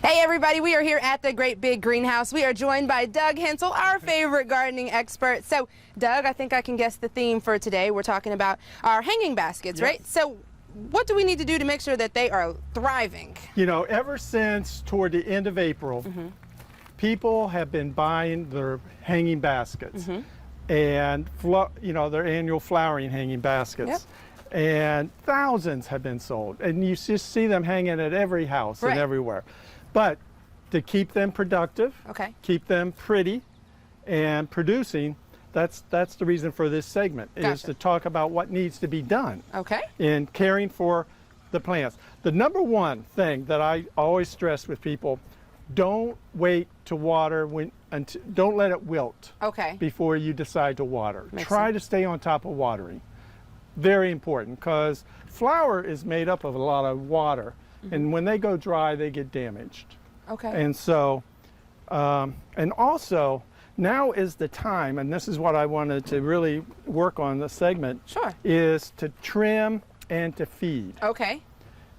Hey everybody, we are here at the Great Big Greenhouse. We are joined by Doug Hensel, our favorite gardening expert. So Doug, I think I can guess the theme for today. We're talking about our hanging baskets, right? So what do we need to do to make sure that they are thriving? You know, ever since toward the end of April, people have been buying their hanging baskets and their annual flowering hanging baskets. And thousands have been sold, and you just see them hanging at every house and everywhere. But to keep them productive, keep them pretty and producing, that's the reason for this segment, is to talk about what needs to be done in caring for the plants. The number one thing that I always stress with people: don't wait to water don't let it wilt before you decide to water. Try to stay on top of watering. Very important, because flower is made up of a lot of water, and when they go dry, they get damaged. And so, and also, now is the time, and this is what I wanted to really work on this segment, is to trim and to feed.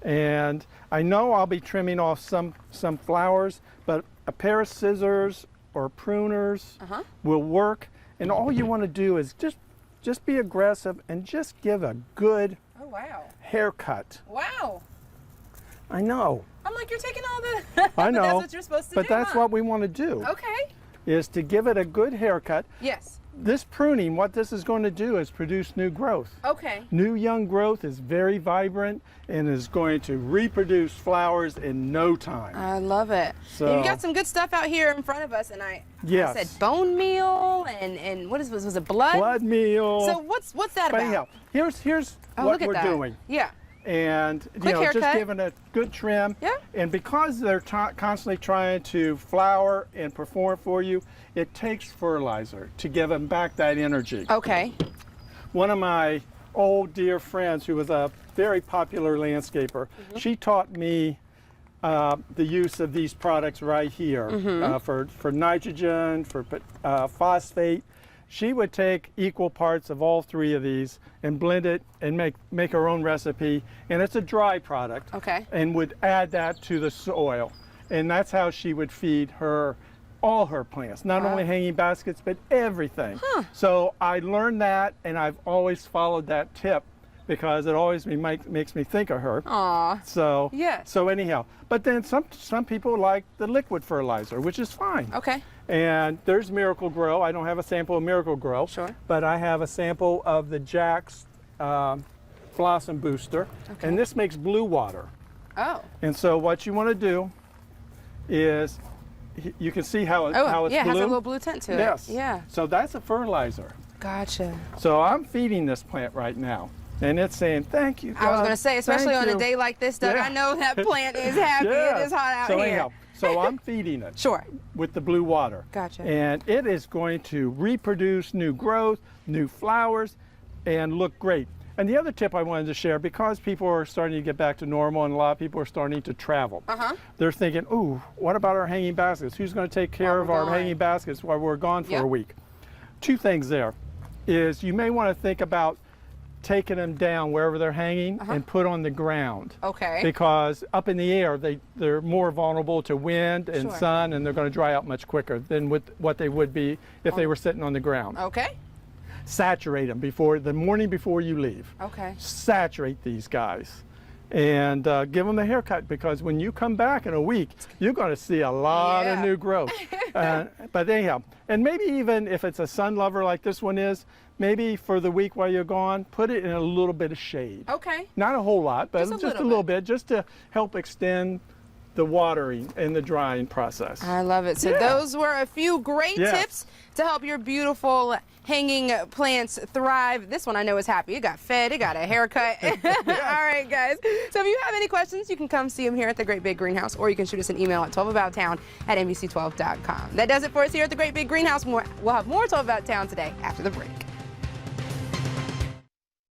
And I know I'll be trimming off some flowers, but a pair of scissors or pruners will work. And all you want to do is just be aggressive and just give a good haircut. I know. I'm like, you're taking all the... I know. That's what you're supposed to do. But that's what we want to do. Is to give it a good haircut. This pruning, what this is going to do is produce new growth. New young growth is very vibrant and is going to reproduce flowers in no time. I love it. So, and you got some good stuff out here in front of us, and I said bone meal and what was it, blood? Blood meal. So what's that about? Anyhow, here's what we're doing. And just giving a good trim. And because they're constantly trying to flower and perform for you, it takes fertilizer to give them back that energy. One of my old dear friends, who was a very popular landscaper, she taught me the use of these products right here for nitrogen, for phosphate. She would take equal parts of all three of these and blend it and make her own recipe, and it's a dry product, and would add that to the soil, and that's how she would feed all her plants, not only hanging baskets, but everything. So I learned that, and I've always followed that tip because it always makes me think of her. So anyhow, but then some people like the liquid fertilizer, which is fine. And there's Miracle Grow. I don't have a sample of Miracle Grow, but I have a sample of the Jack's Blossom Booster, and this makes blue water. And so what you want to do is, you can see how it's blue. It has a little blue tint to it. So that's a fertilizer. Gotcha. So I'm feeding this plant right now, and it's saying, thank you, God. I was going to say, especially on a day like this, Doug, I know that plant is happy. It is hot out here. Anyhow, so I'm feeding it with the blue water. And it is going to reproduce new growth, new flowers, and look great. And the other tip I wanted to share, because people are starting to get back to normal and a lot of people are starting to travel, they're thinking, ooh, what about our hanging baskets? Who's going to take care of our hanging baskets while we're gone for a week? Two things there is, you may want to think about taking them down wherever they're hanging and put on the ground. Because up in the air, they're more vulnerable to wind and sun, and they're going to dry out much quicker than what they would be if they were sitting on the ground. Saturate them the morning before you leave. Saturate these guys and give them a haircut, because when you come back in a week, you're going to see a lot of new growth. But anyhow, and maybe even if it's a sun lover like this one is, maybe for the week while you're gone, put it in a little bit of shade. Not a whole lot, but just a little bit, just to help extend the watering and the drying process. I love it. So those were a few great tips to help your beautiful hanging plants thrive. This one I know is happy. It got fed, it got a haircut. All right, guys. So if you have any questions, you can come see them here at the Great Big Greenhouse, or you can shoot us an email at 12abouttown@NBC12.com. That does it for us here at the Great Big Greenhouse. We'll have more 12 About Town today after the break.